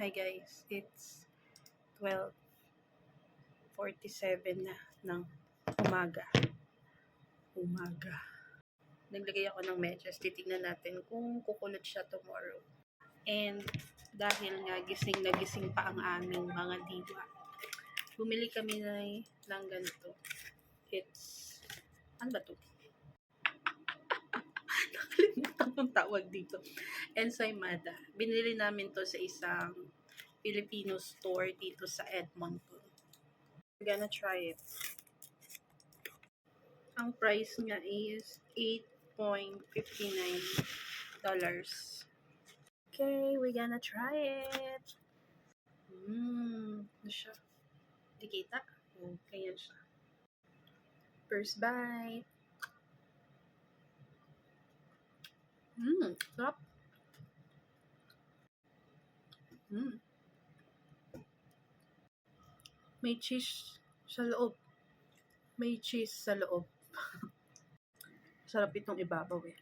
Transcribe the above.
Hi guys, it's 12:47 na ng umaga. Naglagay ako ng medyas. Titignan natin kung kukulot siya tomorrow. And dahil nga gising na gising pa ang aming mga diwa, bumili kami ng ganito. It's, ano ba to? Nakalimutan kong tawag dito. Ensaymada. Binili namin to sa isang Filipino store dito sa Edmonton. We're gonna try it. Ang price niya is $8.59. Okay, we're gonna try it. Ano siya? Di kita? Ganyan siya. First bite. Sarap. May cheese sa loob. Sarap itong ibabaw eh.